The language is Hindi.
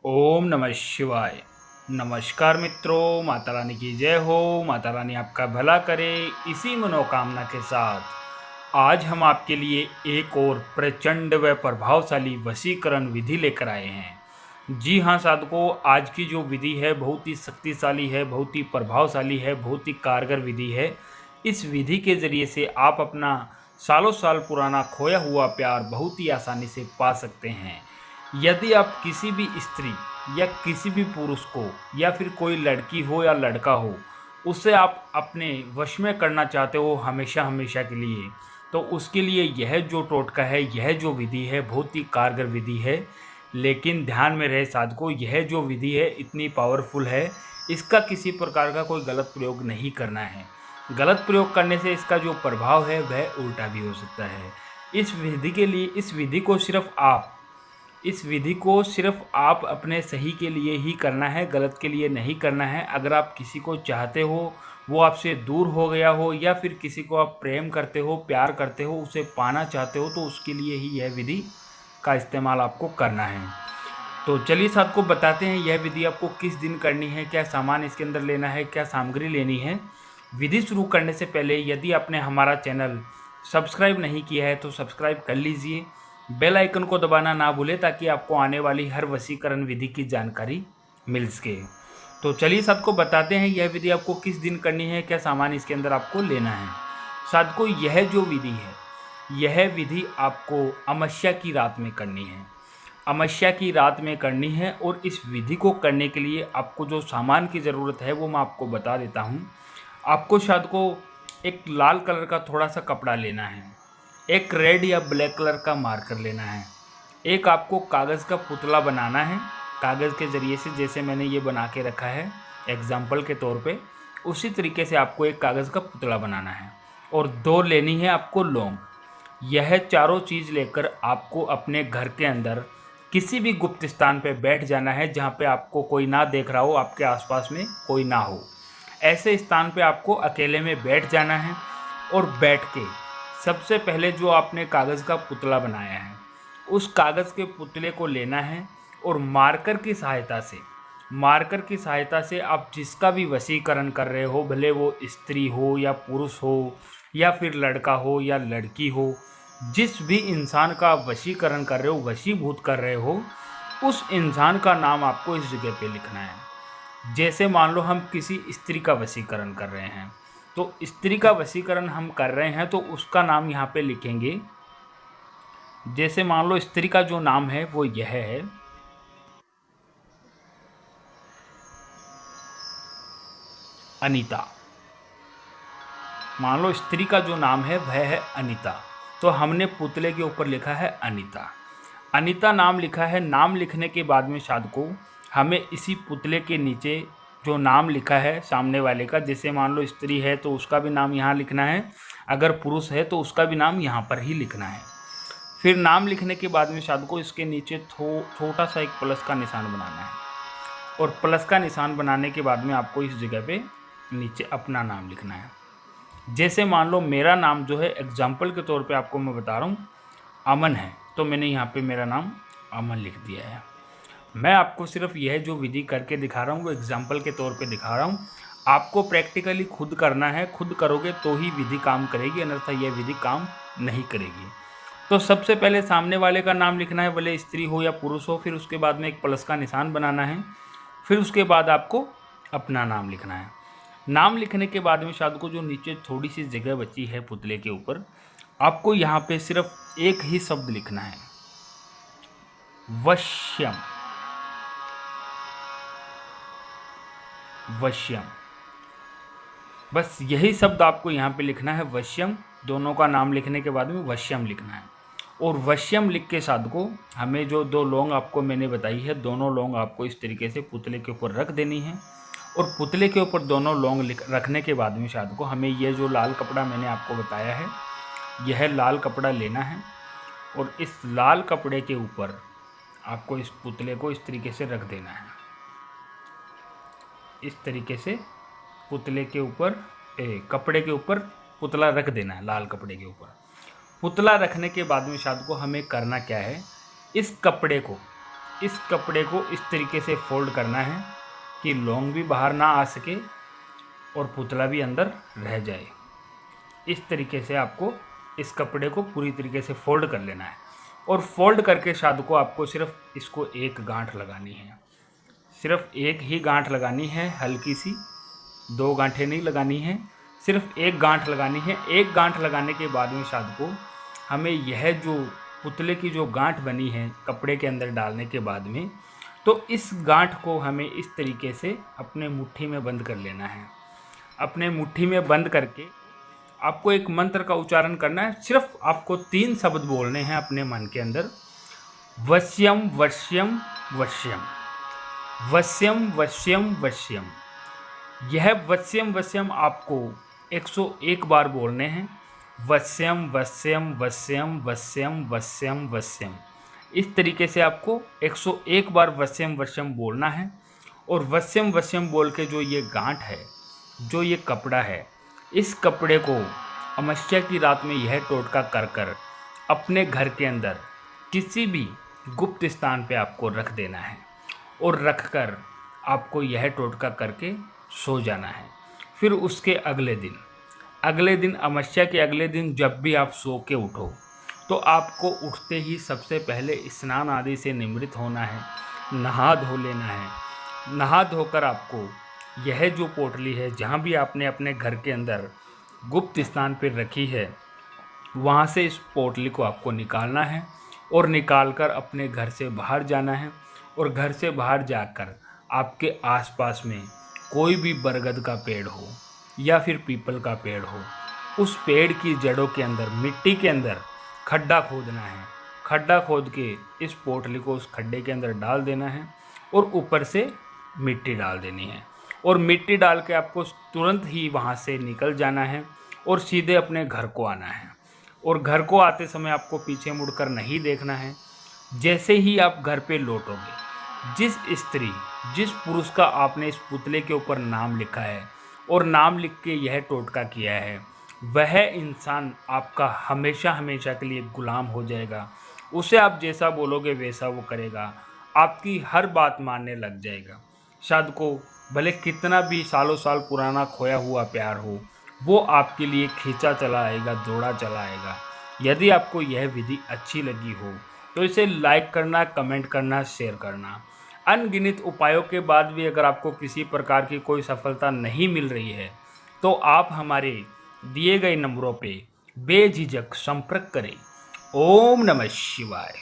ओम नमः शिवाय। नमस्कार मित्रों, माता रानी की जय हो। माता रानी आपका भला करे, इसी मनोकामना के साथ आज हम आपके लिए एक और प्रचंड व प्रभावशाली वशीकरण विधि लेकर आए हैं। जी हाँ साधकों, आज की जो विधि है बहुत ही शक्तिशाली है, बहुत ही प्रभावशाली है, बहुत ही कारगर विधि है। इस विधि के ज़रिए से आप अपना सालों साल पुराना खोया हुआ प्यार बहुत ही आसानी से पा सकते हैं। यदि आप किसी भी स्त्री या किसी भी पुरुष को या फिर कोई लड़की हो या लड़का हो, उसे आप अपने वश में करना चाहते हो हमेशा हमेशा के लिए, तो उसके लिए यह जो टोटका है, यह जो विधि है बहुत ही कारगर विधि है। लेकिन ध्यान में रहे साधकों, यह जो विधि है इतनी पावरफुल है, इसका किसी प्रकार का कोई गलत प्रयोग नहीं करना है। गलत प्रयोग करने से इसका जो प्रभाव है वह उल्टा भी हो सकता है। इस विधि को सिर्फ आप अपने सही के लिए ही करना है, गलत के लिए नहीं करना है। अगर आप किसी को चाहते हो, वो आपसे दूर हो गया हो, या फिर किसी को आप प्रेम करते हो, प्यार करते हो, उसे पाना चाहते हो, तो उसके लिए ही यह विधि का इस्तेमाल आपको करना है। तो चलिए साथ को बताते हैं यह विधि आपको किस दिन करनी है, क्या सामान इसके अंदर लेना है, क्या सामग्री लेनी है। विधि शुरू करने से पहले यदि आपने हमारा चैनल सब्सक्राइब नहीं किया है तो सब्सक्राइब कर लीजिए। बेल आइकन को दबाना ना भूलें ताकि आपको आने वाली हर वशीकरण विधि की जानकारी मिल सके। तो चलिए सबको बताते हैं यह विधि आपको किस दिन करनी है, क्या सामान इसके अंदर आपको लेना है। साथ यह जो विधि है, यह विधि आपको अमावस्या की रात में करनी है। अमावस्या की रात में करनी है, और इस विधि को करने के लिए आपको जो सामान की ज़रूरत है वो मैं आपको बता देता हूँ। आपको शायद को एक लाल कलर का थोड़ा सा कपड़ा लेना है, एक रेड या ब्लैक कलर का मार्कर लेना है, एक आपको कागज़ का पुतला बनाना है। कागज़ के ज़रिए से जैसे मैंने ये बना के रखा है एग्जाम्पल के तौर पे, उसी तरीके से आपको एक कागज़ का पुतला बनाना है। और 2 लेनी है आपको लौंग। यह चारों चीज़ लेकर आपको अपने घर के अंदर किसी भी गुप्त स्थान पे बैठ जाना है, जहाँ पे आपको कोई ना देख रहा हो, आपके आसपास में कोई ना हो। ऐसे स्थान पे आपको अकेले में बैठ जाना है, और बैठ के सबसे पहले जो आपने कागज़ का पुतला बनाया है, उस कागज़ के पुतले को लेना है, और मार्कर की सहायता से आप जिसका भी वशीकरण कर रहे हो, भले वो स्त्री हो या पुरुष हो या फिर लड़का हो या लड़की हो, जिस भी इंसान का वशीकरण कर रहे हो, वशीभूत कर रहे हो, उस इंसान का नाम आपको इस जगह पे लिखना है। जैसे मान लो हम किसी स्त्री का वशीकरण कर रहे हैं, तो स्त्री का वशीकरण हम कर रहे हैं तो उसका नाम यहाँ पे लिखेंगे। जैसे मान लो स्त्री का जो नाम है वो यह है अनीता। मान लो स्त्री का जो नाम है वह है अनीता, तो हमने पुतले के ऊपर लिखा है अनीता। अनीता नाम लिखा है। नाम लिखने के बाद में शाद को हमें इसी पुतले के नीचे जो नाम लिखा है सामने वाले का, जैसे मान लो स्त्री है तो उसका भी नाम यहाँ लिखना है, अगर पुरुष है तो उसका भी नाम यहाँ पर ही लिखना है। फिर नाम लिखने के बाद में शाद को इसके नीचे छोटा सा एक प्लस का निशान बनाना है, और प्लस का निशान बनाने के बाद में आपको इस जगह पे नीचे अपना नाम लिखना है। जैसे मान लो मेरा नाम जो है एग्जाम्पल के तौर पे आपको मैं बता रहा हूँ अमन है, तो मैंने यहाँ पे मेरा नाम अमन लिख दिया है। मैं आपको सिर्फ यह जो विधि करके दिखा रहा हूँ वो एग्जाम्पल के तौर पे दिखा रहा हूँ। आपको प्रैक्टिकली खुद करना है, खुद करोगे तो ही विधि काम करेगी, अन्यथा यह विधि काम नहीं करेगी। तो सबसे पहले सामने वाले का नाम लिखना है, भले स्त्री हो या पुरुष हो। फिर उसके बाद में एक प्लस का निशान बनाना है। फिर उसके बाद आपको अपना नाम लिखना है। नाम लिखने के बाद में शायद को जो नीचे थोड़ी सी जगह बची है पुतले के ऊपर, आपको यहाँ पे सिर्फ एक ही शब्द लिखना है, वश्यम। वश्यम, बस यही शब्द आपको यहाँ पे लिखना है, वश्यम। दोनों का नाम लिखने के बाद में वश्यम लिखना है। और वश्यम लिख के साथ को हमें जो 2 लौंग आपको मैंने बताई है, दोनों लौंग आपको इस तरीके से पुतले के ऊपर रख देनी है। और पुतले के ऊपर दोनों लौंग रखने के बाद में शायद को हमें ये जो लाल कपड़ा मैंने आपको बताया है, यह लाल कपड़ा लेना है, और इस लाल कपड़े के ऊपर आपको इस पुतले को इस तरीके से रख देना है। इस तरीके से पुतले के ऊपर कपड़े के ऊपर पुतला रख देना है, लाल कपड़े के ऊपर। पुतला रखने के बाद में शायद को हमें करना क्या है, इस कपड़े को इस कपड़े को इस तरीके से फोल्ड करना है कि लौंग भी बाहर ना आ सके और पुतला भी अंदर रह जाए। इस तरीके से आपको इस कपड़े को पूरी तरीके से फोल्ड कर लेना है और फोल्ड करके शाद को आपको सिर्फ इसको एक गांठ लगानी है, सिर्फ एक ही गांठ लगानी है, हल्की सी, 2 गांठें नहीं लगानी है, सिर्फ एक गांठ लगानी है। एक गांठ लगाने के बाद में शाद को हमें यह जो पुतले की जो गांठ बनी है कपड़े के अंदर डालने के बाद में, तो इस गांठ को हमें इस तरीके से अपने मुट्ठी में बंद कर लेना है। अपने मुट्ठी में बंद करके आपको एक मंत्र का उच्चारण करना है। सिर्फ आपको 3 शब्द बोलने हैं अपने मन के अंदर, वश्यम वश्यम वश्यम, वश्यम वश्यम वश्यम। यह वश्यम वश्यम आपको 101 बार बोलने हैं। वश्यम वश्यम वश्यम वश्यम वश्यम वश्यम, इस तरीके से आपको 101 बार वश्यम वश्यम बोलना है। और वश्यम वश्यम बोल के जो ये गांठ है, जो ये कपड़ा है, इस कपड़े को अमावस्या की रात में यह टोटका कर कर अपने घर के अंदर किसी भी गुप्त स्थान पे आपको रख देना है और रख कर आपको यह टोटका करके सो जाना है। फिर उसके अगले दिन अमावस्या के अगले दिन जब भी आप सो के उठो तो आपको उठते ही सबसे पहले स्नान आदि से निवृत्त होना है, नहा धो लेना है। नहा धोकर आपको यह जो पोटली है जहाँ भी आपने अपने घर के अंदर गुप्त स्थान पर रखी है, वहाँ से इस पोटली को आपको निकालना है और निकालकर अपने घर से बाहर जाना है। और घर से बाहर जाकर आपके आसपास में कोई भी बरगद का पेड़ हो या फिर पीपल का पेड़ हो, उस पेड़ की जड़ों के अंदर, मिट्टी के अंदर खड्डा खोदना है। खड्डा खोद के इस पोटली को उस खड्डे के अंदर डाल देना है और ऊपर से मिट्टी डाल देनी है। और मिट्टी डाल के आपको तुरंत ही वहाँ से निकल जाना है और सीधे अपने घर को आना है। और घर को आते समय आपको पीछे मुड़कर नहीं देखना है। जैसे ही आप घर पे लौटोगे, जिस स्त्री, जिस पुरुष का आपने इस पुतले के ऊपर नाम लिखा है और नाम लिख के यह टोटका किया है, वह इंसान आपका हमेशा हमेशा के लिए गुलाम हो जाएगा। उसे आप जैसा बोलोगे वैसा वो करेगा, आपकी हर बात मानने लग जाएगा। शाद को भले कितना भी सालों साल पुराना खोया हुआ प्यार हो, वो आपके लिए खींचा चला आएगा, दौड़ा चला आएगा। यदि आपको यह विधि अच्छी लगी हो तो इसे लाइक करना, कमेंट करना, शेयर करना। अनगिनत उपायों के बाद भी अगर आपको किसी प्रकार की कोई सफलता नहीं मिल रही है तो आप हमारे दिए गए नंबरों पे बेझिझक संपर्क करें। ओम नमः शिवाय।